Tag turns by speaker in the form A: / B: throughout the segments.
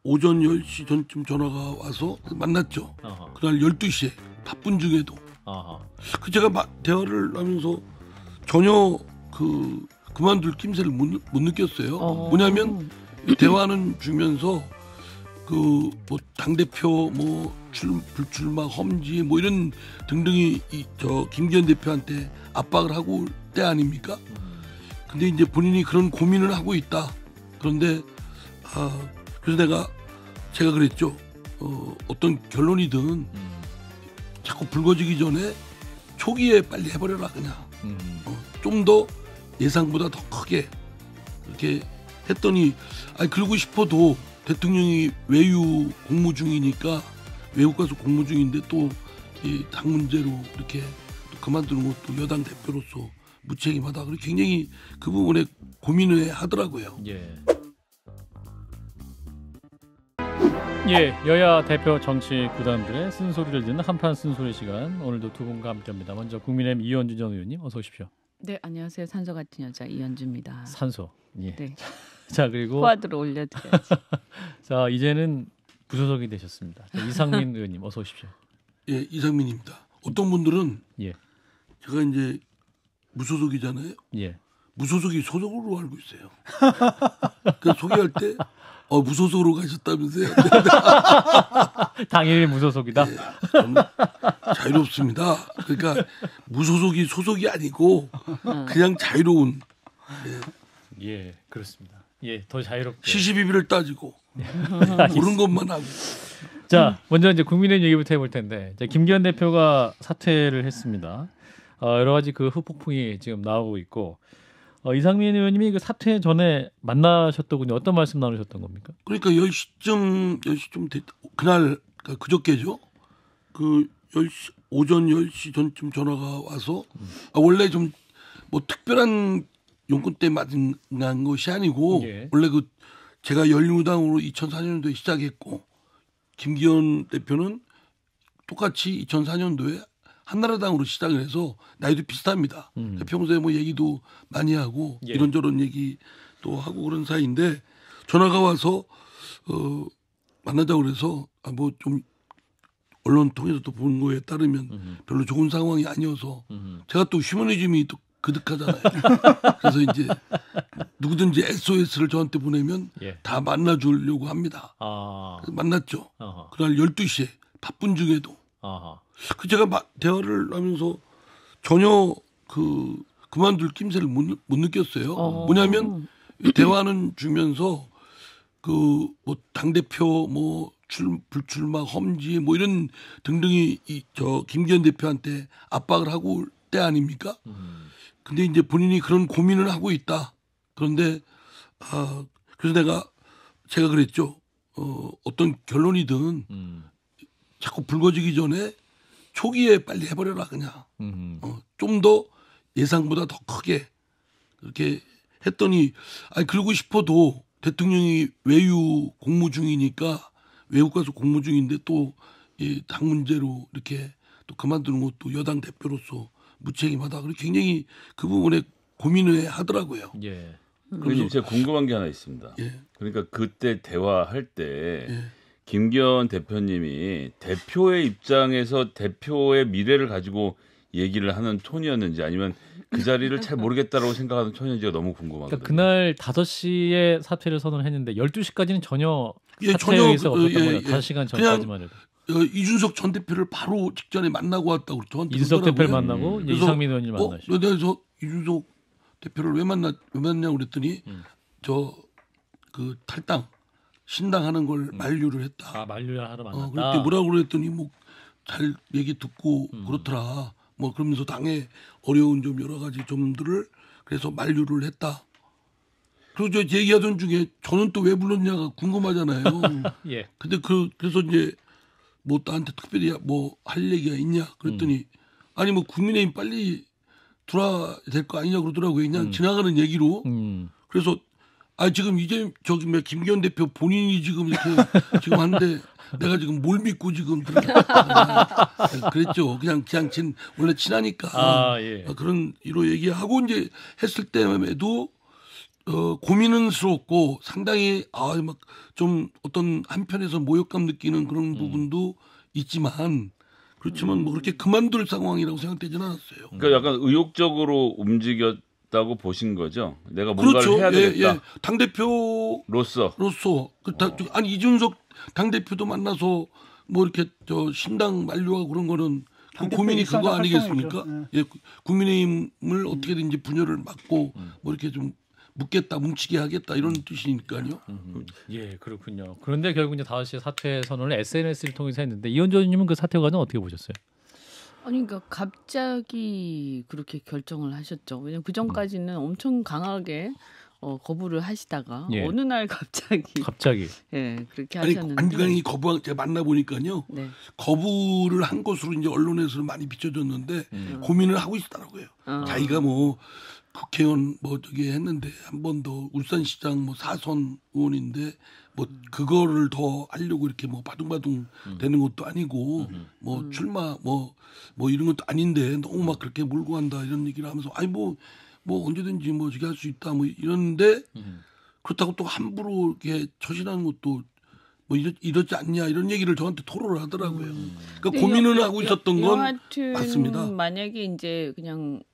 A: 오전 10시 전쯤 전화가 와서 만났죠. 그날 12시에 바쁜 중에도. 그 제가 대화를 하면서 전혀 그만둘 낌새를 못 느꼈어요. 뭐냐면 대화는 주면서 뭐 당대표 뭐 불출마 험지 뭐 이런 등등이 저 김기현 대표한테 압박을 하고 올 때 아닙니까? 근데 이제 본인이 그런 고민을 하고 있다. 그런데 그래서 제가 그랬죠. 어떤 결론이든 자꾸 불거지기 전에 초기에 빨리 해버려라 그냥. 좀 더 예상보다 더 크게 이렇게 했더니 그러고 싶어도 대통령이 외유 공무 중이니까 외국 가서 공무 중인데 또 이 당 문제로 이렇게 또 그만두는 것도 여당 대표로서 무책임하다. 그리고 굉장히 그 부분에 고민을 하더라고요.
B: 예, 여야 대표 정치 구단들의 쓴소리를 듣는 한판 쓴소리 시간. 오늘도 두 분과 함께합니다. 먼저 국민의힘 이현주 전 의원님 어서 오십시오.
C: 네, 안녕하세요. 산소 같은 여자 이현주입니다.
B: 산소. 예.
C: 네.
B: 자, 그리고
C: 포화드로 올려드려야지.
B: 자, 이제는 무소속이 되셨습니다. 이상민 의원님 어서 오십시오.
A: 예, 이상민입니다. 어떤 분들은 제가 이제 무소속이잖아요. 무소속이 소속으로 알고 있어요. 그 소개할 때 무소속으로 가셨다면서요.
B: 당연히 무소속이다.
A: 저는 자유롭습니다. 그러니까 무소속이 소속이 아니고 그냥 자유로운.
B: 예, 그렇습니다. 예, 더 자유롭게.
A: 시시비비를 따지고 모르는 것만 하고.
B: 자, 먼저 이제 국민의힘 얘기부터 해볼 텐데, 이제 김기현 대표가 사퇴를 했습니다. 여러 가지 그 후폭풍이 지금 나오고 있고, 이상민 의원님이 그 사퇴 전에 만나셨더군요. 어떤 말씀 나누셨던 겁니까?
A: 그러니까 10시쯤 됐. 그날 그저께죠. 오전 10시 전쯤 전화가 와서 원래 좀 뭐 특별한 용건 때 만난 것이 아니고 원래 제가 열린우당으로 2004년도에 시작했고 김기현 대표는 똑같이 2004년도에 한나라당으로 시작을 해서 나이도 비슷합니다. 평소에 뭐 얘기도 많이 하고 이런저런 얘기 또 하고 그런 사이인데 전화가 와서 만나자고 그래서 뭐 좀 언론 통해서 또 본 거에 따르면 별로 좋은 상황이 아니어서 제가 또 휴머니즘이 또 그득하잖아요. 그래서 이제 누구든지 SOS를 저한테 보내면 다 만나주려고 합니다. 그래서 만났죠. 그날 12시에 바쁜 중에도. 그 제가 대화를 하면서 전혀 그만둘 낌새를 못 느꼈어요. 뭐냐면 대화는 주면서 뭐 당대표 뭐 불출마 험지 뭐 이런 등등이 저 김기현 대표한테 압박을 하고 올 때 아닙니까? 근데 이제 본인이 그런 고민을 하고 있다. 그런데 그래서 제가 그랬죠. 어떤 결론이든 자꾸 불거지기 전에 초기에 빨리 해버려라 그냥. 좀 더 예상보다 더 크게 그렇게 했더니 그러고 싶어도 대통령이 외유 공무 중이니까 외국 가서 공무 중인데 또 이 당 문제로 이렇게 또 그만두는 것도 여당 대표로서 무책임하다. 그리고 굉장히 그 부분에 고민을 하더라고요.
D: 그래서 제가 궁금한 게 하나 있습니다. 그러니까 그때 대화할 때 김기현 대표님이 대표의 입장에서 대표의 미래를 가지고 얘기를 하는 톤이었는지 아니면 그 자리를 잘 모르겠다라고 생각하는 톤이었는지가 너무 궁금하거든요.
B: 그러니까 그날 5시에 사퇴를 선언했는데 12시까지는 전혀 사퇴 의사 없었던 거예요. 5시간 전까지만 해도.
A: 이준석 전 대표를 바로 직전에 만나고 왔다고 저한테
B: 이준석
A: 그러더라고요.
B: 대표를 만나고 이상민 의원을 만나시고.
A: 그래서 이준석 대표를 왜 만나냐고 그랬더니 탈당 신당하는 걸 만류를 했다.
B: 만류를 하러 만났다.
A: 그때 뭐라고 그랬더니 뭐 잘 얘기 듣고 그렇더라. 뭐 그러면서 당의 어려운 좀 여러 가지 점들을 그래서 만류를 했다. 그리고 저 얘기하던 중에 저는 또 왜 불렀냐가 궁금하잖아요. 근데 그래서 이제 뭐 나한테 특별히 뭐 할 얘기가 있냐 그랬더니 아니 뭐 국민의힘 빨리 들어와야 될 거 아니냐 그러더라고요. 그냥 지나가는 얘기로. 그래서 지금 이제 김기현 대표 본인이 지금 이렇게 지금 하는데 내가 지금 뭘 믿고 지금 그랬죠. 그냥 원래 친하니까 그런 이로 얘기하고 이제 했을 때에도 고민은 스럽고 상당히 막 좀 어떤 한편에서 모욕감 느끼는 그런 부분도 있지만 그렇지만 뭐 그렇게 그만둘 상황이라고 생각되지는 않았어요.
D: 그러니까 약간 의욕적으로 움직였다고 보신 거죠. 내가 뭔가를
A: 그렇죠.
D: 해야 되겠다.
A: 당 대표로서 아니 이준석 당 대표도 만나서 뭐 이렇게 신당 만류하고 그런 거는 그 고민이 그거 아니겠습니까? 예, 국민의힘을 어떻게든지 분열을 막고 뭐 이렇게 좀 뭉치게 하겠다 이런 뜻이니까요.
B: 예, 그렇군요. 그런데 결국 이제 5시에 사퇴 선언을 SNS를 통해서 했는데 이현주 의원님은 그 사퇴 과정 어떻게 보셨어요?
C: 아니 그러니까 갑자기 그렇게 결정을 하셨죠. 왜냐면 그 전까지는 엄청 강하게 거부를 하시다가
B: 예.
C: 어느 날 갑자기 예 그렇게 하셨는데
A: 완전히 거부한 제가 만나 보니까요.
C: 네.
A: 거부를 한 것으로 이제 언론에서 많이 비춰졌는데 고민을 하고 있더라고요. 자기가 뭐 국회의원 뭐 저기 했는데 한 번 더 울산시장 뭐 4선 의원인데 뭐 그거를 더 하려고 이렇게 뭐 바둥바둥 되는 것도 아니고 뭐 출마 뭐 이런 것도 아닌데 너무 막 그렇게 몰고 간다 이런 얘기를 하면서 아니 뭐 언제든지 뭐 저기 할 수 있다 뭐 이러는데 그렇다고 또 함부로 이렇게 처신하는 것도 뭐 이렇지 않냐 이런 얘기를 저한테 토로를 하더라고요. 그러니까 고민을 하고 있었던 건 맞습니다.
C: 만약에 이제 그냥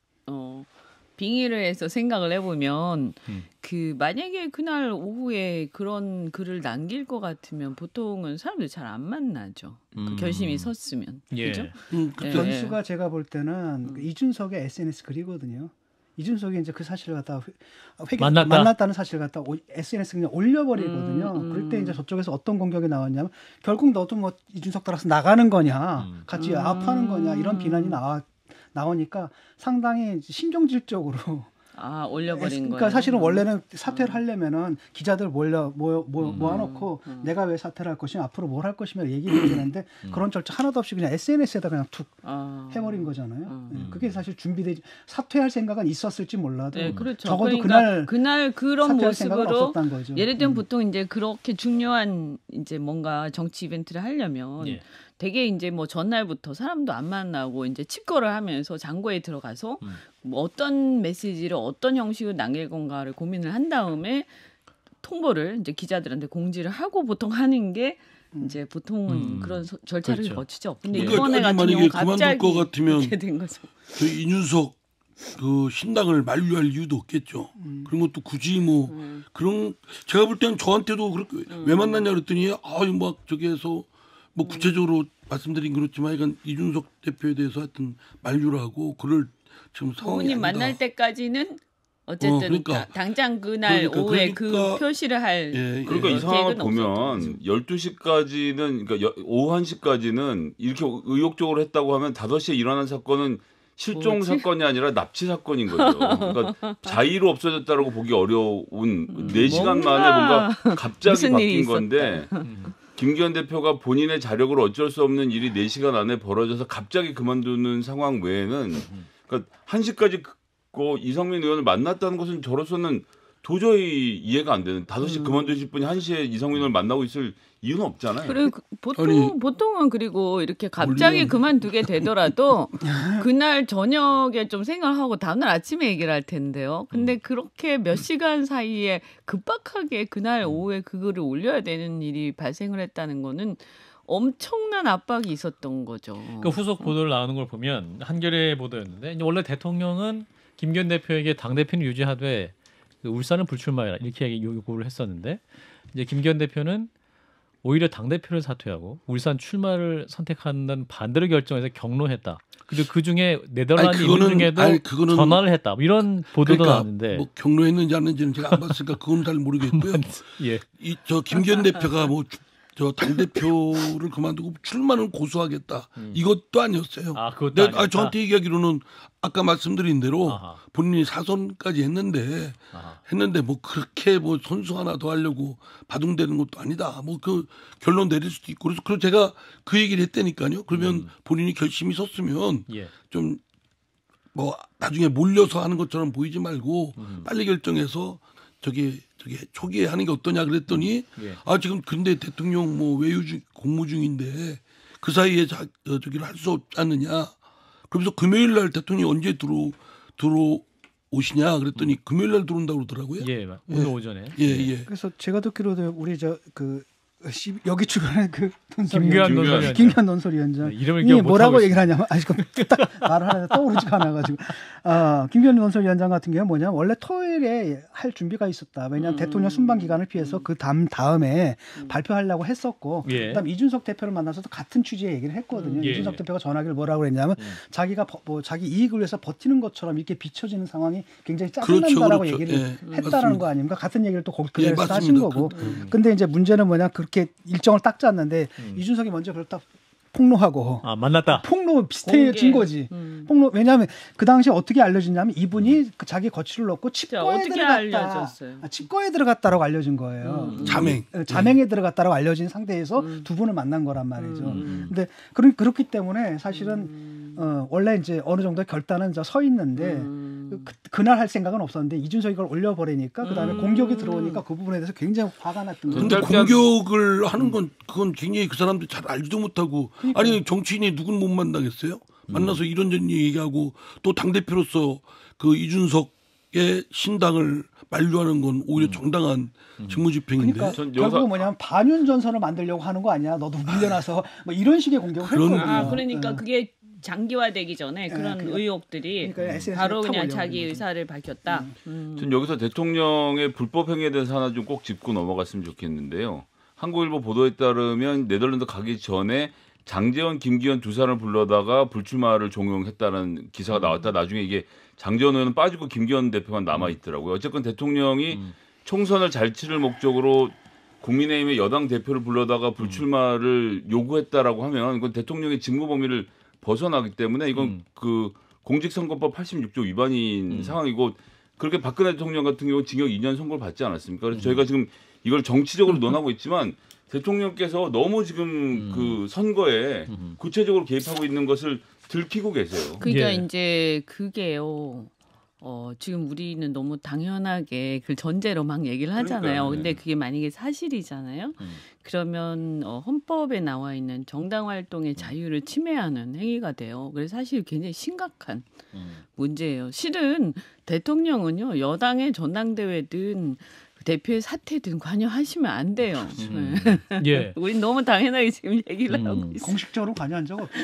C: 빙의를 해서 생각을 해보면 그 만약에 그날 오후에 그런 글을 남길 것 같으면 보통은 사람들이 잘 안 만나죠. 그 결심이 섰으면.
B: 예.
C: 그죠?
E: 그 변수가 제가 볼 때는 이준석의 SNS 글이거든요. 이준석이 이제 그 사실을 갖다가 만났다는 사실을 갖다가 SNS 그냥 올려버리거든요. 그럴 때 이제 저쪽에서 어떤 공격이 나왔냐면 결국 너도 뭐 이준석 따라서 나가는 거냐, 같이 아파하는 거냐 이런 비난이 나오니까 상당히 신경질적으로
C: 올려버린 거예요.
E: 그러니까 사실은 원래는 사퇴를 하려면은 기자들 모아놓고 내가 왜 사퇴를 할 것이냐, 앞으로 뭘 할 것이냐 얘기를 해야 되는데 그런 절차 하나도 없이 그냥 SNS에다 그냥 툭 해버린 거잖아요. 그게 사실 준비되지 사퇴할 생각은 있었을지 몰라도
C: 그렇죠.
E: 적어도
C: 그러니까 그날 그런 모습으로
E: 거죠.
C: 예를 들면 보통 이제 그렇게 중요한 이제 뭔가 정치 이벤트를 하려면 되게 이제 뭐 전날부터 사람도 안 만나고 이제 칩거를 하면서 장고에 들어가서 뭐 어떤 메시지를 어떤 형식으로 남길 건가를 고민을 한 다음에 통보를 이제 기자들한테 공지를 하고 보통 하는 게 이제 보통은 그런 절차를
B: 그렇죠.
C: 거치죠. 근데
A: 그러니까
C: 이번에 같은 경우
A: 그만둘
C: 갑자기
A: 것 같으면
C: 이렇게 된 거죠.
A: 저희 이준석 그 신당을 만류할 이유도 없겠죠. 그런 것도 굳이 뭐 그런 제가 볼 때는 저한테도 그렇게 왜 만났냐 그랬더니 막 저기에서 뭐 구체적으로 말씀드린 그렇지만 이건 이준석 대표에 대해서 하여튼 만류를 하고 그를 지금 상황이
C: 부모님
A: 아니다.
C: 만날 때까지는 어쨌든
A: 그러니까,
C: 당장 그날 오후에 그 표시를 할
D: 그러니까 이 상황을 보면 12시까지는 그러니까 오후 1시까지는 이렇게 의욕적으로 했다고 하면 5시에 일어난 사건은 실종 사건이 아니라 납치 사건인 거죠. 그러니까 자의로 없어졌다라고 보기 어려운 4시간 만에 뭔가 갑자기 바뀐 건데 김기현 대표가 본인의 자력으로 어쩔 수 없는 일이 4시간 안에 벌어져서 갑자기 그만두는 상황 외에는 그러니까 1시까지 이상민 의원을 만났다는 것은 저로서는 도저히 이해가 안 되는 5시 그만두실 분이 1시에 이상민 의원을 만나고 있을 이유는 없잖아요.
C: 그리고 보통은 그리고 이렇게 갑자기 그만두게 되더라도 그날 저녁에 좀 생각하고 다음날 아침에 얘기를 할 텐데요. 근데 그렇게 몇 시간 사이에 급박하게 그날 오후에 그거를 올려야 되는 일이 발생을 했다는 거는 엄청난 압박이 있었던 거죠.
B: 그 후속 보도를 나오는 걸 보면 한겨레 보도였는데 원래 대통령은 김기현 대표에게 당 대표는 유지하되 울산은 불출마해라 이렇게 요구를 했었는데 이제 김기현 대표는 오히려 당 대표를 사퇴하고 울산 출마를 선택한다는 반대로 결정해서 경로했다. 그리고 그 중에 네덜란드 인물 중에도 전화를 했다. 뭐 이런 보도도 나왔는데
A: 뭐 경로했는지 안 했는지는 제가 안 봤으니까 그건 잘 모르겠고요. 저 김기현 대표가 뭐 저 당 대표를 그만두고 출마는 고수하겠다. 이것도 아니었어요.
B: 그것도 아니었다.
A: 저한테 얘기하기로는 아까 말씀드린 대로 본인이 4선까지 했는데 뭐 그렇게 뭐 선수 하나 더 하려고 바둥대는 것도 아니다. 뭐 그 결론 내릴 수도 있고 그래서 제가 그 얘기를 했다니까요. 그러면 본인이 결심이 섰으면 좀 뭐 나중에 몰려서 하는 것처럼 보이지 말고 빨리 결정해서 저기 초기에 하는 게 어떠냐 그랬더니 지금 근데 대통령 뭐 공무 중인데 그 사이에 저기를 할 수 없지 않느냐. 그러면서 금요일 날 대통령이 언제 오시냐 그랬더니 금요일 날 들어온다고 그러더라고요.
B: 예, 오늘 오전에.
A: 예.
E: 그래서 제가 듣기로도 우리 여기 출연한 그
B: 김규환
E: 논설위원장
B: 이름을 기억
E: 뭐라고 얘기를 하냐면 아직 딱 말을 하는데 떠오르지가 않아가지고 김규환 논설위원장 같은 경우는 뭐냐면 원래 토요일에 할 준비가 있었다. 왜냐하면 대통령 순방 기간을 피해서 그 다음에 발표하려고 했었고 그다음 이준석 대표를 만나서도 같은 취지의 얘기를 했거든요. 이준석 대표가 전화기를 뭐라고 그랬냐면 자기가 자기 이익을 위해서 버티는 것처럼 이렇게 비춰지는 상황이 굉장히 짜증난다라고
A: 그렇죠.
E: 얘기를 했다라는 거 아닙니까? 같은 얘기를 또 그 자리에서 하신 거고. 근데 이제 문제는 뭐냐 그렇게 일정을 딱 짰는데 이준석이 먼저 그걸 딱 폭로하고
B: 만났다.
E: 폭로 비슷해진 거지. 폭로 왜냐하면 그 당시에 어떻게 알려졌냐면 이분이 자기 거취를 넣고 칩거에 들어갔다. 칩거에 들어갔다라고 알려진 거예요. 자맹에 들어갔다라고 알려진 상태에서 두 분을 만난 거란 말이죠. 근데 그렇기 때문에 사실은 원래 이제 어느 정도 결단은 서 있는데 그날 할 생각은 없었는데 이준석이 그걸 올려버리니까 그다음에 공격이 들어오니까 그 부분에 대해서 굉장히 화가 났던 거예요.
A: 근데 공격을 하는 건 그건 굉장히 그 사람들 잘 알지도 못하고 아니 정치인이 누군 못 만나겠어요? 만나서 이런저런 얘기하고 또 당대표로서 그 이준석의 신당을 만류하는 건 오히려 정당한 직무집행인데.
E: 그러니까 결국은 뭐냐면 반윤 전선을 만들려고 하는 거 아니야? 너도 밀려나서 뭐 이런 식의 공격을 했거든요.
C: 그러니까 그게 장기화되기 전에 그런 의혹들이 바로 그냥 자기 의사를 밝혔다.
D: 전 여기서 대통령의 불법 행위에 대해서 하나 좀 꼭 짚고 넘어갔으면 좋겠는데요. 한국일보 보도에 따르면 네덜란드 가기 전에 장제원, 김기현 두 사람을 불러다가 불출마를 종용했다는 기사가 나왔다. 나중에 이게 장제원 의원은 빠지고 김기현 대표만 남아 있더라고요. 어쨌건 대통령이 총선을 잘 치를 목적으로 국민의힘의 여당 대표를 불러다가 불출마를 요구했다라고 하면 이건 대통령의 직무 범위를 벗어나기 때문에 이건 그 공직선거법 86조 위반인 상황이고 그렇게 박근혜 대통령 같은 경우 징역 2년 선고를 받지 않았습니까? 그래서 저희가 지금 이걸 정치적으로 논하고 있지만 대통령께서 너무 지금 그 선거에 구체적으로 개입하고 있는 것을 들키고 계세요.
C: 그러니까 이제 그게요. 지금 우리는 너무 당연하게 그 전제로 막 얘기를 하잖아요. 근데 그게 만약에 사실이잖아요. 그러면 헌법에 나와 있는 정당 활동의 자유를 침해하는 행위가 돼요. 그래서 사실 굉장히 심각한 문제예요. 실은 대통령은요. 여당의 전당대회든 대표의 사퇴든 관여하시면 안 돼요.
B: 예.
C: 우린 너무 당연하게 지금 얘기를 하고 있어요.
E: 공식적으로 관여한 적 없죠.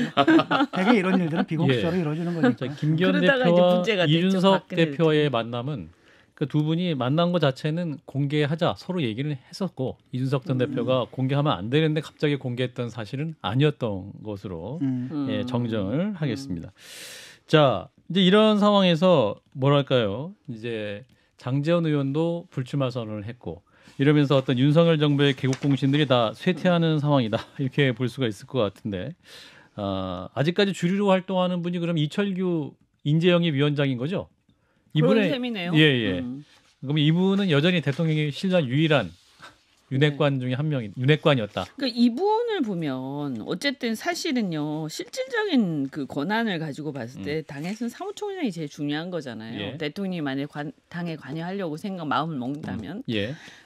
E: 대개 이런 일들은 비공식적으로 이루어지는 거니까.
B: 김기현 대표와 이준석 대표의 만남은 그 두 분이 만난 것 자체는 공개하자 서로 얘기를 했었고 이준석 전 대표가 공개하면 안 되는데 갑자기 공개했던 사실은 아니었던 것으로 정정을 하겠습니다. 자, 이제 이런 상황에서 뭐랄까요? 이제 장제원 의원도 불출마 선언을 했고 이러면서 어떤 윤석열 정부의 개국 공신들이 다 쇠퇴하는 상황이다 이렇게 볼 수가 있을 것 같은데 아직까지 주류로 활동하는 분이 그럼 이철규 인재영입 위원장인 거죠?
C: 그런 셈이네요.
B: 예. 그럼 이분은 여전히 대통령이 신뢰한 유일한 윤핵관 중에 한 명인 윤핵관이었다.
C: 그러니까 이분을 보면 어쨌든 사실은요 실질적인 그 권한을 가지고 봤을 때 당에서는 사무총장이 제일 중요한 거잖아요. 대통령이 만약 당에 관여하려고 마음을 먹는다면.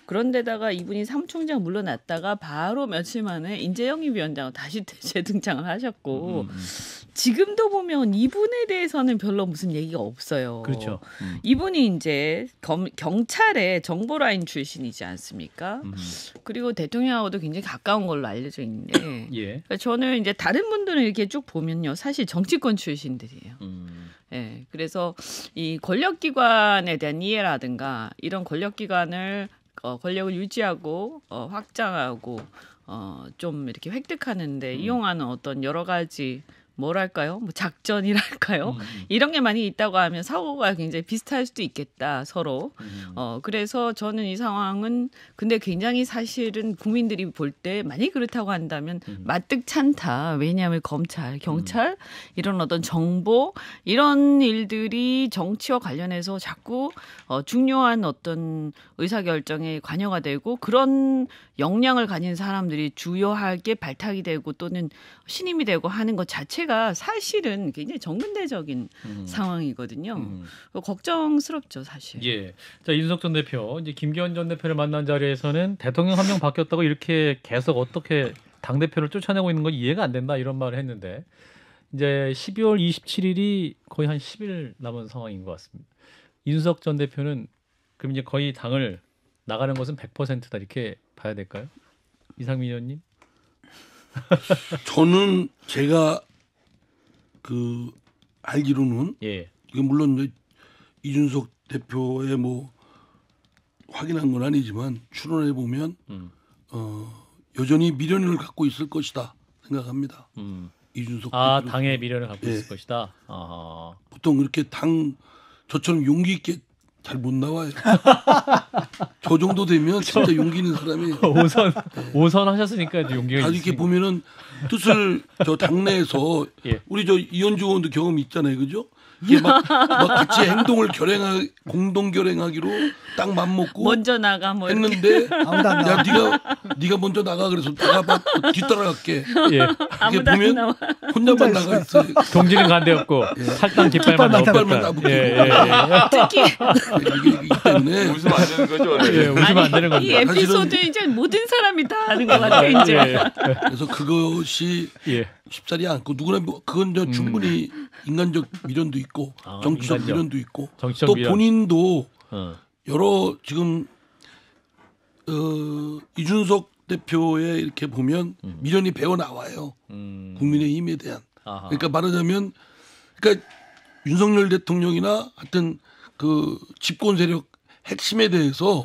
C: 그런데다가 이분이 사무총장 물러났다가 바로 며칠 만에 인재영입 위원장으로 다시 재등장을 하셨고 지금도 보면 이분에 대해서는 별로 무슨 얘기가 없어요.
B: 그렇죠.
C: 이분이 이제 경찰의 정보라인 출신이지 않습니까? 그리고 대통령하고도 굉장히 가까운 걸로 알려져 있는데 그러니까 저는 이제 다른 분들은 이렇게 쭉 보면요. 사실 정치권 출신들이에요. 그래서 이 권력기관에 대한 이해라든가 이런 권력기관을 권력을 유지하고 확장하고 좀 이렇게 획득하는데 이용하는 어떤 여러 가지 뭐랄까요? 뭐 작전이랄까요? 이런 게 많이 있다고 하면 사고가 굉장히 비슷할 수도 있겠다 서로. 그래서 저는 이 상황은 근데 굉장히 사실은 국민들이 볼 때 만약 그렇다고 한다면 마뜩찮다. 왜냐하면 검찰, 경찰 이런 어떤 정보 이런 일들이 정치와 관련해서 자꾸 중요한 어떤 의사결정에 관여가 되고 그런 역량을 가진 사람들이 주요하게 발탁이 되고 또는 신임이 되고 하는 것 자체가 사실은 굉장히 정근대적인 상황이거든요. 걱정스럽죠, 사실.
B: 자, 이준석 전 대표, 이제 김기현 전 대표를 만난 자리에서는 대통령 한 명 바뀌었다고 이렇게 계속 어떻게 당 대표를 쫓아내고 있는 건 이해가 안 된다 이런 말을 했는데 이제 12월 27일이 거의 한 10일 남은 상황인 것 같습니다. 이준석 전 대표는 그럼 이제 거의 당을 나가는 것은 100%다 이렇게 봐야 될까요? 이상민 의원님?
A: 저는 제가 그 알기로는
B: 예.
A: 이게 물론 이준석 대표의 뭐 확인한 건 아니지만 추론해 보면 여전히 미련을 갖고 있을 것이다 생각합니다. 이준석 대표.
B: 당의 미련을 갖고
A: 예.
B: 있을 것이다.
A: 보통 이렇게 저처럼 용기 있게 잘 못 나와요. 저 정도 되면 진짜 용기 있는 사람이
B: 5선 하셨으니까 용기가
A: 아주 이렇게 보면은 뜻을 저 당내에서
B: 예.
A: 우리 저 이현주 의원도 경험이 있잖아요, 그죠? 이게 막 같이 행동을 공동 결행하기로 딱 맘먹고
C: 먼저 나가 뭐
A: 했는데 야 네가 먼저 나가 그래서 나가 뒤따라갈게.
B: 예.
A: 이게 보면 혼자만 나가 있어요.
B: 동지는 간대없고 탈당 깃발만
A: 나붙고
C: 특히
A: 이게 때문에
D: 웃으면 안 되는 거죠.
B: 예, 웃으면 안 되는 건데.
C: 이 에피소드 이제 모든 사람이 다 아는 것 같아 이제.
B: 예.
A: 그래서 그것이
B: 예.
A: 쉽사리 않고 누구나 그건 저 충분히 인간적 미련도 있고 정치적
B: 인간적.
A: 미련도 있고
B: 정치적
A: 또
B: 미련.
A: 본인도 여러 지금 이준석 대표의 이렇게 보면 미련이 배어 나와요. 국민의힘에 대한.
B: 아하.
A: 그러니까 말하자면 그러니까 윤석열 대통령이나 하여튼 그 집권 세력 핵심에 대해서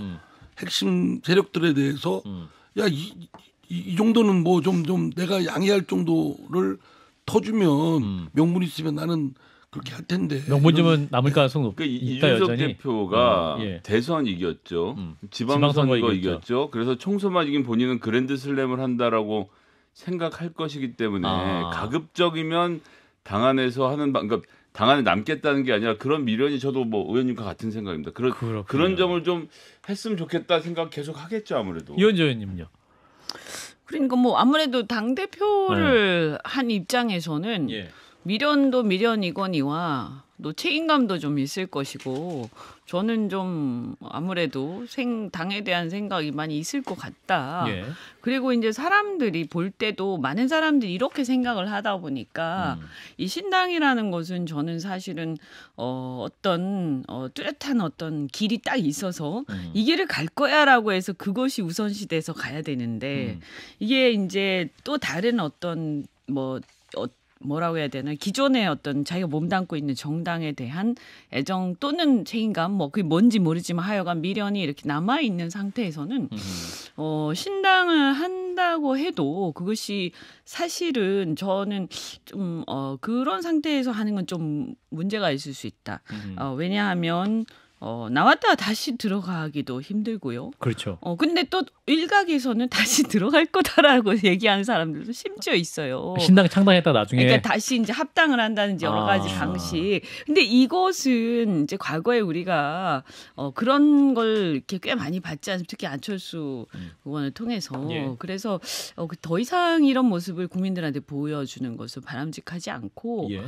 A: 핵심 세력들에 대해서 야 이 정도는 뭐 좀 내가 양해할 정도를 터주면 명분 있으면 나는 그렇게 할 텐데.
B: 명분쯤은 남을 가능성 높다
D: 이준석
B: 여전히.
D: 대표가
B: 예.
D: 대선 이겼죠.
B: 지방선거
D: 지방선거 이겼죠. 그래서 총선만 이긴 본인은 그랜드슬램을 한다라고 생각할 것이기 때문에 가급적이면 당 안에서 하는 그러니까 당 안에 남겠다는 게 아니라 그런 미련이 저도 뭐 의원님과 같은 생각입니다. 그런 점을 좀 했으면 좋겠다 생각 계속 하겠죠 아무래도.
B: 이현주 의원님요.
C: 그러니까 뭐 아무래도 당 대표를 한 입장에서는
B: 예.
C: 미련도 미련이거니와 또 책임감도 좀 있을 것이고 저는 좀 아무래도 당에 대한 생각이 많이 있을 것 같다.
B: 예.
C: 그리고 이제 사람들이 볼 때도 많은 사람들이 이렇게 생각을 하다 보니까 이 신당이라는 것은 저는 사실은 어떤 뚜렷한 어떤 길이 딱 있어서 이 길을 갈 거야라고 해서 그것이 우선시돼서 가야 되는데 이게 이제 또 다른 어떤 뭐라고 해야 되나 기존의 어떤 자기가 몸담고 있는 정당에 대한 애정 또는 책임감 뭐 그게 뭔지 모르지만 하여간 미련이 이렇게 남아 있는 상태에서는 신당을 한다고 해도 그것이 사실은 저는 좀 그런 상태에서 하는 건 좀 문제가 있을 수 있다. 왜냐하면 나왔다가 다시 들어가기도 힘들고요.
B: 그렇죠.
C: 근데 또 일각에서는 다시 들어갈 거다라고 얘기하는 사람들도 심지어 있어요.
B: 신당 창당했다 나중에.
C: 그러니까 다시 이제 합당을 한다든지 여러 가지 방식. 근데 이것은 이제 과거에 우리가 그런 걸 이렇게 꽤 많이 봤지 않습니까? 특히 안철수 의원을 통해서.
B: 예.
C: 그래서 더 이상 이런 모습을 국민들한테 보여주는 것을 바람직하지 않고
B: 예.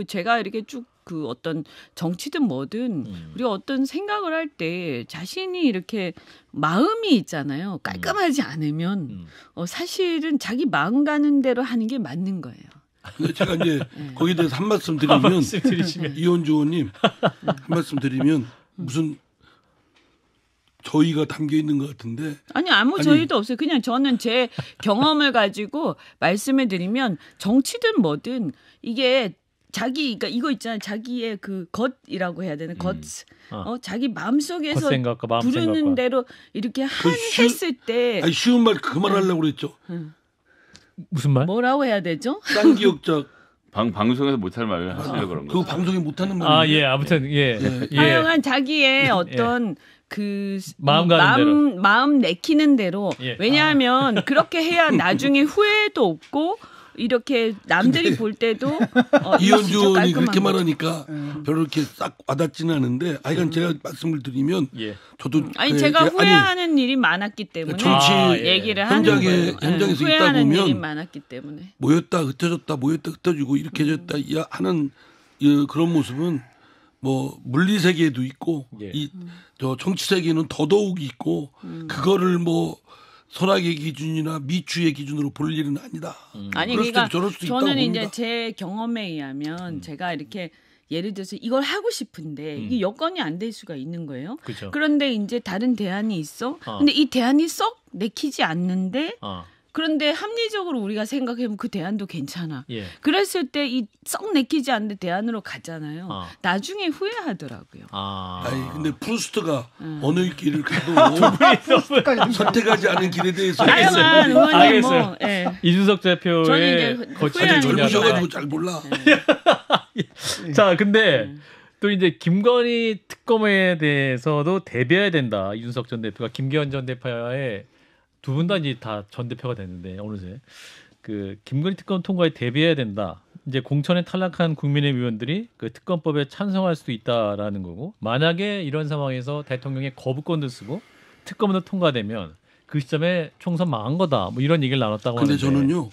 C: 제가 이렇게 쭉 그 어떤 정치든 뭐든 우리가 어떤 생각을 할 때 자신이 이렇게 마음이 있잖아요. 깔끔하지 않으면 사실은 자기 마음 가는 대로 하는 게 맞는 거예요.
A: 근데 제가 이제 거기에 대해서 한 말씀 드리면 이현주 의원님 한 말씀 드리면 무슨 저희가 담겨 있는 것 같은데
C: 아니 저희도 없어요. 그냥 저는 제 경험을 가지고 말씀을 드리면 정치든 뭐든 이게 그러니까 이거 있잖아요. 자기의 그 것이라고 해야 되나? 자기 마음속에서
B: 겉생각과 마음
C: 부르는
B: 생각과.
C: 대로 이렇게 했을 때
A: 아니, 쉬운 말 그 말 하려고 그랬죠.
B: 무슨 말?
C: 뭐라고 해야 되죠?
A: 쌍기역자
D: 방송에서 못할 말을 하시려고 그런
A: 그거
D: 거죠.
A: 방송에 못하는 말이에요.
B: 예, 아무튼 예.
C: 하여간 자기의 어떤 그
B: 마음 가는
C: 마음 내키는 대로
B: 예.
C: 왜냐하면 그렇게 해야 나중에 후회도 없고 이렇게 남들이 볼 때도
A: 이현주 의원이 그렇게 말하니까 별로 이렇게 싹 와닿지는 않은데 하여간 제가 말씀을 드리면 저도
C: 제가 후회하는 일이 많았기 때문에
A: 정치
C: 얘기를 하는 거예요.
A: 현장에서 있다
C: 후회하는 일이
A: 보면
C: 많았기 때문에
A: 모였다 흩어졌다 모였다 흩어지고 이렇게 졌다 하는 그런 모습은 뭐 물리 세계에도 있고 저 정치 세계는 더더욱 있고 그거를 뭐 선악의 기준이나 미추의 기준으로 볼 일은 아니다.
C: 아니 그러니까 저는 이제 제 경험에 의하면 제가 이렇게 예를 들어서 이걸 하고 싶은데 이게 여건이 안 될 수가 있는 거예요.
B: 그쵸.
C: 그런데 이제 다른 대안이 있어. 근데 이 대안이 썩 내키지 않는데 그런데 합리적으로 우리가 생각해보면 그 대안도 괜찮아.
B: 예.
C: 그랬을 때 이 썩 내키지 않는 대안으로 가잖아요. 나중에 후회하더라고요.
A: 아니 근데 프루스트가 어느 길을 가도 선택하지 않은 길에 대해서
C: 다양한 의원님 뭐
B: 이준석 대표의
A: 거치를 젊으셔가지고 잘 몰라.
B: 자, 근데 또 이제 김건희 특검에 대해서도 대비해야 된다. 이준석 전 대표가 김기현 전 대표의 두 분 다 이제 다 전 대표가 됐는데 어느새 그 김건희 특검 통과에 대비해야 된다. 이제 공천에 탈락한 국민의힘 의원들이 그 특검법에 찬성할 수도 있다라는 거고 만약에 이런 상황에서 대통령의 거부권도 쓰고 특검도 통과되면 그 시점에 총선 망한 거다. 뭐 이런 얘기를 나눴다고 하는데.
A: 근데 저는요.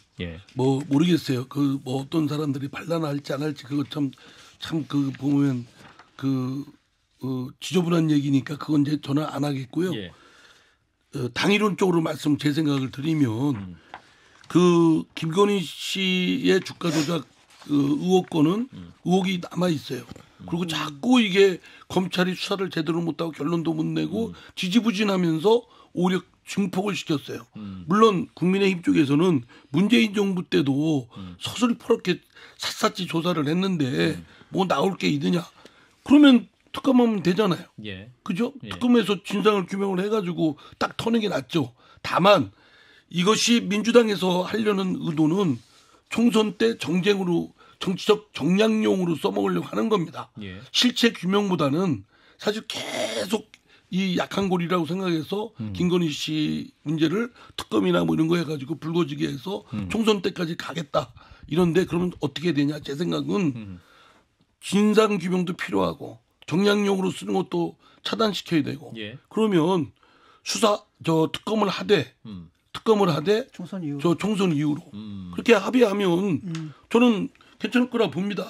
A: 뭐 모르겠어요. 그 뭐 어떤 사람들이 반란할지 안 할지 그거 참 그 보면 그 지저분한 얘기니까 그건 이제 저는 안 하겠고요. 당이론적으로 제 생각을 드리면 그 김건희 씨의 주가 조작 의혹권은 의혹이 남아 있어요. 그리고 자꾸 이게 검찰이 수사를 제대로 못하고 결론도 못 내고 지지부진하면서 오히려 증폭을 시켰어요. 물론 국민의힘 쪽에서는 문재인 정부 때도 서슬퍼렇게 샅샅이 조사를 했는데 뭐 나올 게 있느냐. 그러면 특검하면 되잖아요. 그죠? 특검에서 진상을 규명을 해가지고 딱 터는 게 낫죠. 다만 이것이 민주당에서 하려는 의도는 총선 때 정쟁으로 정치적 정량용으로 써먹으려고 하는 겁니다. 실체 규명보다는 사실 계속 이 약한 고리라고 생각해서 김건희 씨 문제를 특검이나 뭐 이런 거 해가지고 불거지게 해서 총선 때까지 가겠다. 이런데 그러면 어떻게 되냐. 제 생각은 진상 규명도 필요하고 정량용으로 쓰는 것도 차단시켜야 되고 그러면 특검을 하되 총선 이후로 그렇게 합의하면 저는 괜찮을 거라 봅니다.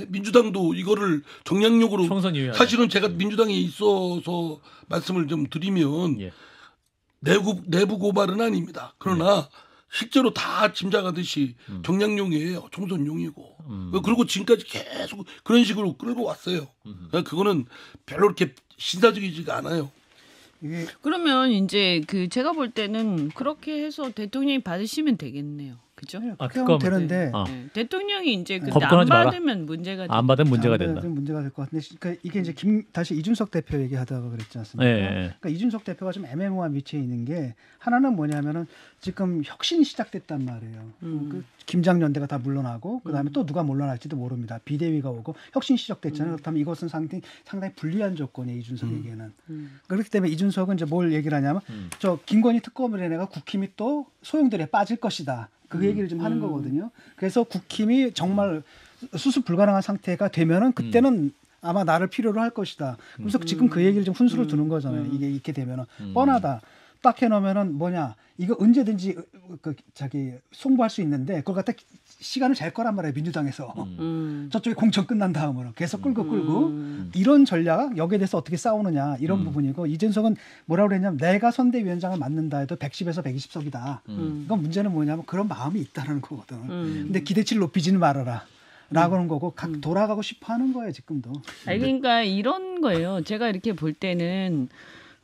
A: 민주당도 이거를 정량용으로 사실은 제가 민주당에 있어서 말씀을 좀 드리면 내부 고발은 아닙니다. 그러나 실제로 다 짐작하듯이 정량용이에요. 총선용이고. 그리고 지금까지 계속 그런 식으로 끌고 왔어요. 그러니까 그거는 별로 그렇게 신사적이지가 않아요.
C: 그러면 이제 그 제가 볼 때는 그렇게 해서 대통령이 받으시면 되겠네요. 그죠?
E: 그럼 되는데
C: 대통령이 이제 근데 안 받으면 문제가
B: 안 받으면 문제가 된다.
E: 문제가 될 것 같은데 그러니까 이게 이제 다시 이준석 대표 얘기하다가 그랬지 않습니까? 그러니까 이준석 대표가 좀 애매모호한 위치에 있는 게 하나는 뭐냐면은 지금 혁신이 시작됐단 말이에요. 그 김장연대가 다 물러나고 그다음에 또 누가 물러날지도 모릅니다. 비대위가 오고 혁신이 시작됐잖아요. 그렇다면 이것은 상당히 불리한 조건이에요. 이준석에게는. 그렇기 때문에 이준석은 이제 뭘 얘기를 하냐면 저 김건희 특검을 해내가 국힘이 또 소용돌이에 빠질 것이다. 그 얘기를 좀 하는 거거든요. 그래서 국힘이 정말 수습 불가능한 상태가 되면은 그때는 아마 나를 필요로 할 것이다. 그래서 지금 그 얘기를 좀 훈수를 두는 거잖아요. 이게 이렇게 되면은 뻔하다. 딱 해놓으면은 뭐냐 이거 언제든지 송부할 수 있는데 그걸 갖다 시간을 잘 거란 말이에요. 민주당에서 저쪽에 공천 끝난 다음으로 계속 끌고 이런 전략 여기에 대해서 어떻게 싸우느냐 이런 부분이고 이준석은 뭐라고 그랬냐면 내가 선대위원장을 맡는다 해도 110에서 120석이다. 이건 문제는 뭐냐면 그런 마음이 있다는 거거든. 근데 기대치를 높이지는 말아라. 라고 하는 거고 돌아가고 싶어하는 거예요 지금도.
C: 그러니까 이런 거예요. 제가 이렇게 볼 때는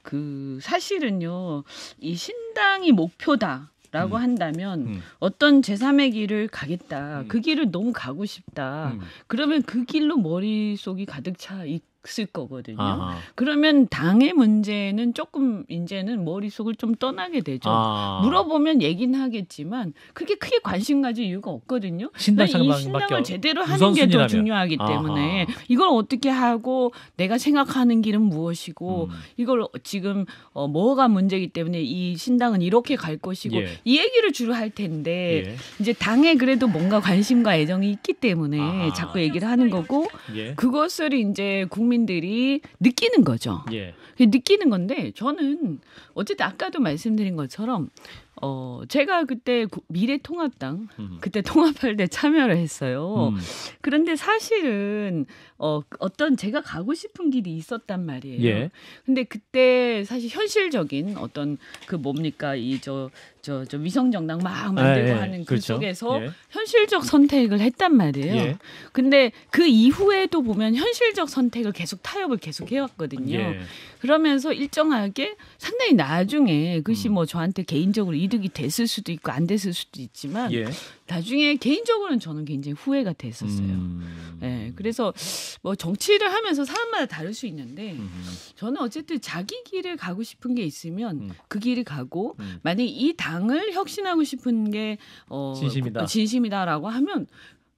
C: 그 사실은요 이 신당이 목표다라고 한다면 어떤 제3의 길을 가겠다. 그 길을 너무 가고 싶다. 그러면 그 길로 머릿속이 가득 차 있을 거거든요. 그러면 당의 문제는 조금 이제는 머릿속을 좀 떠나게 되죠. 물어보면 얘기는 하겠지만 그렇게 크게 관심 가질 이유가 없거든요. 이 신당을 제대로 하는 게 더 중요하기 때문에 이걸 어떻게 하고 내가 생각하는 길은 무엇이고 이걸 지금 뭐가 문제이기 때문에 이 신당은 이렇게 갈 것이고 이 얘기를 주로 할 텐데 이제 당에 그래도 뭔가 관심과 애정이 있기 때문에 자꾸 얘기를 하는 거고 그것을 이제 국민 국민들이 느끼는 거죠.
B: 예.
C: 느끼는 건데 저는 어쨌든 아까도 말씀드린 것처럼 제가 그때 미래통합당 그때 통합할 때 참여를 했어요. 그런데 사실은 어떤 제가 가고 싶은 길이 있었단 말이에요.
B: 예.
C: 근데 그때 사실 현실적인 어떤 그 뭡니까 저 위성 정당 막 만들고 하는 그
B: 그렇죠.
C: 속에서
B: 예.
C: 현실적 선택을 했단 말이에요.
B: 예.
C: 근데 그 이후에도 보면 현실적 선택을 계속 타협을 계속 해왔거든요.
B: 예.
C: 그러면서 일정하게 상당히 나중에 그것이 뭐 저한테 개인적으로 이득이 됐을 수도 있고 안 됐을 수도 있지만
B: 예.
C: 나중에 개인적으로는 저는 굉장히 후회가 됐었어요. 네, 그래서 뭐 정치를 하면서 사람마다 다를 수 있는데 저는 어쨌든 자기 길을 가고 싶은 게 있으면 그 길을 가고 만약에 이 당을 혁신하고 싶은 게 진심이다라고 하면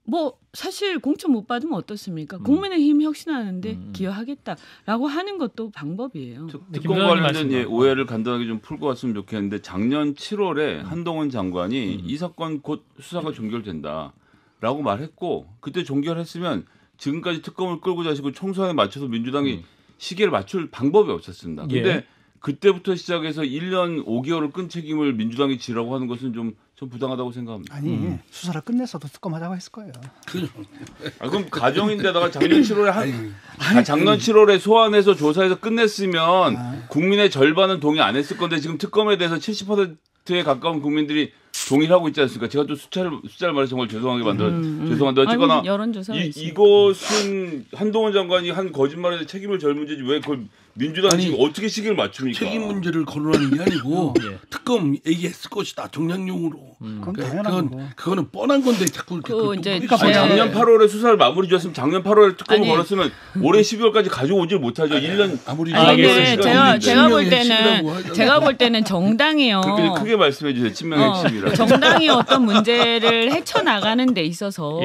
C: 뭐 사실 공천 못 받으면 어떻습니까? 국민의힘 혁신하는데 기여하겠다라고 하는 것도 방법이에요.
D: 특검 관련된 오해를 간단하게 좀 풀고 왔으면 좋겠는데 작년 7월에 한동훈 장관이 이 사건 곧 수사가 종결된다라고 말했고 그때 종결했으면 지금까지 특검을 끌고 자시고 총선에 맞춰서 민주당이 시기를 맞출 방법이 없었습니다. 근데
B: 예.
D: 그때부터 시작해서 1년 5개월을 끈 책임을 민주당이 지라고 하는 것은 좀 부당하다고 생각합니다.
E: 아니 수사를 끝냈어도 특검하자고 했을 거예요.
D: 그럼 가정인데다가 작년 7월에 작년 7월에 소환해서 조사해서 끝냈으면 국민의 절반은 동의 안 했을 건데 지금 특검에 대해서 70%에 가까운 국민들이 동의하고 있지 않습니까? 제가 또 숫자를 말해서 정말 죄송한데 어쨌거나 이것은 한동훈 장관이 한 거짓말에 대해 책임을 질 문제지 왜 그걸 민주당이 지금 어떻게 시기를 맞춥니까?
A: 책임 문제를 거론하는 게 아니고 특검 얘기했을 것이다 정량용으로.
E: 그건 당연한 거고.
A: 그거는 뻔한 건데 자꾸
D: 작년 8월에 수사를 마무리 지었으면 작년 8월에 특검을 걸었으면 올해 12월까지 가져오질 못하죠. 1년
A: 아무리
C: 제가 볼 때는 정당이요.
D: 크게 말씀해 주세요. 친명의 핵심이라.
C: 정당이 어떤 문제를 헤쳐나가는 데 있어서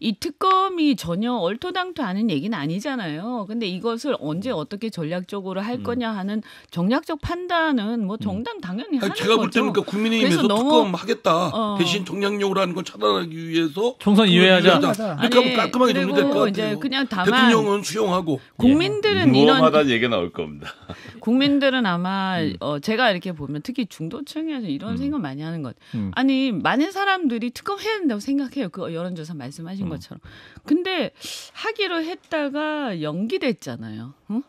C: 이 특검이 전혀 얼토당토 않은 얘기는 아니잖아요. 근데 이것을 언제 어떻게 전략적으로 할 거냐 하는 정략적 판단은 뭐 정당 당연히 하는 거죠.
A: 제가 볼 때는 그러니까 국민의힘에서 특검 하겠다. 대신 정량용으로 하는 건 차단하기 위해서
B: 총선 이외하자.
A: 그러니까 깔끔하게 정리될 것 같아요.
C: 그냥 다만
A: 대통령은 수용하고
C: 국민들은
D: 무엄하다는 얘기가 나올 겁니다.
C: 국민들은 아마 제가 이렇게 보면 특히 중도층에서 이런 생각 많이 하는 것. 아니 많은 사람들이 특검해야 된다고 생각해요. 그 여론조사 말씀하신 것처럼. 근데 하기로 했다가 연기됐잖아요. 응?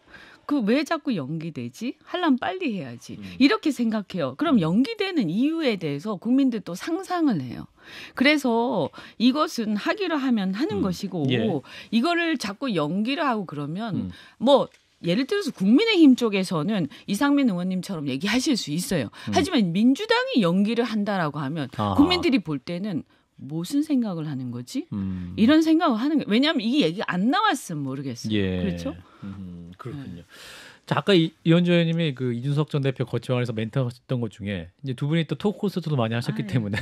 C: 그 왜 자꾸 연기되지? 하려면 빨리 해야지. 이렇게 생각해요. 그럼 연기되는 이유에 대해서 국민들도 상상을 해요. 그래서 이것은 하기로 하면 하는 것이고 이거를 자꾸 연기를 하고 그러면 뭐 예를 들어서 국민의힘 쪽에서는 이상민 의원님처럼 얘기하실 수 있어요. 하지만 민주당이 연기를 한다라고 하면 국민들이 볼 때는 무슨 생각을 하는 거지? 이런 생각을 하는 거예요. 왜냐하면 이 얘기가 안 나왔으면 모르겠어요. 그렇죠?
B: 그렇군요. 자, 아까 이현주 의원님이 그 이준석 전 대표 거치왕에서 멘트 하셨던 것 중에 이제 두 분이 또 토크 콘서트도 많이 하셨기 때문에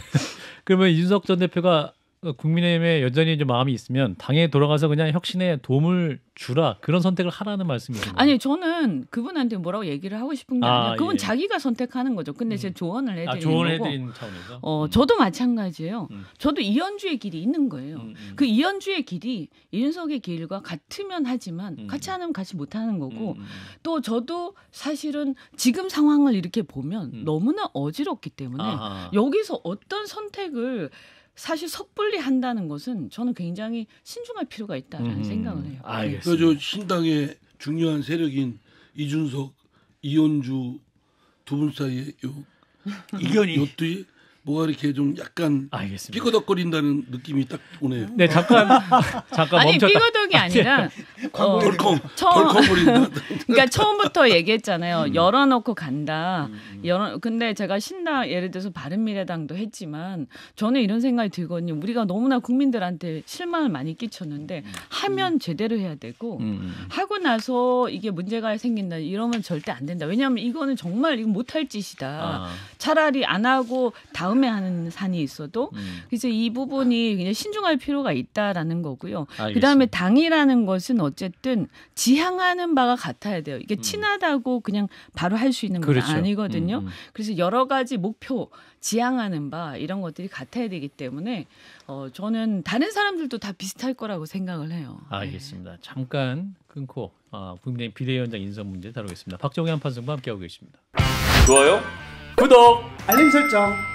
B: 그러면 이준석 전 대표가 국민의힘에 여전히 좀 마음이 있으면 당에 돌아가서 그냥 혁신에 도움을 주라 그런 선택을 하라는 말씀이신가요?
C: 아니 저는 그분한테 뭐라고 얘기를 하고 싶은 게 아니라 그분 자기가 선택하는 거죠. 근데 제가 조언을 해드리는 거고.
B: 조언을 해드리는 차원에서?
C: 저도 마찬가지예요. 저도 이현주의 길이 있는 거예요. 그 이현주의 길이 이준석의 길과 같으면 하지만 같이 하면 같이 못하는 거고 또 저도 사실은 지금 상황을 이렇게 보면 너무나 어지럽기 때문에 여기서 어떤 선택을 사실 섣불리 한다는 것은 저는 굉장히 신중할 필요가 있다는 생각을 해요.
B: 알겠습니다.
A: 그래서 신당의 중요한 세력인 이준석, 이현주 두 분 사이에 이것들이 뭐가 이렇게 좀 약간 삐거덕거린다는 느낌이 딱 오네요.
B: 네, 잠깐
C: 아니,
B: 멈췄다.
C: 삐거덕이 아니라
A: 덜컹거린다.
C: 그러니까 처음부터 얘기했잖아요. 열어놓고 간다. 근데 제가 신당 예를 들어서 바른미래당도 했지만 저는 이런 생각이 들거든요. 우리가 너무나 국민들한테 실망을 많이 끼쳤는데 하면 제대로 해야 되고 하고 나서 이게 문제가 생긴다 이러면 절대 안 된다. 왜냐하면 이거는 정말 이거 못할 짓이다. 차라리 안 하고 다음 다음에 하는 산이 있어도 그래서 이 부분이 그냥 신중할 필요가 있다라는 거고요. 알겠습니다. 그다음에 당이라는 것은 어쨌든 지향하는 바가 같아야 돼요. 이게 친하다고 그냥 바로 할 수 있는 건 그렇죠. 아니거든요. 그래서 여러 가지 목표, 지향하는 바 이런 것들이 같아야 되기 때문에 저는 다른 사람들도 다 비슷할 거라고 생각을 해요.
B: 알겠습니다. 네. 잠깐 끊고 국민의힘 비대위원장 인선 문제 다루겠습니다. 박정희 한판승과 함께하고 계십니다.
D: 좋아요,
B: 구독,
E: 알림 설정.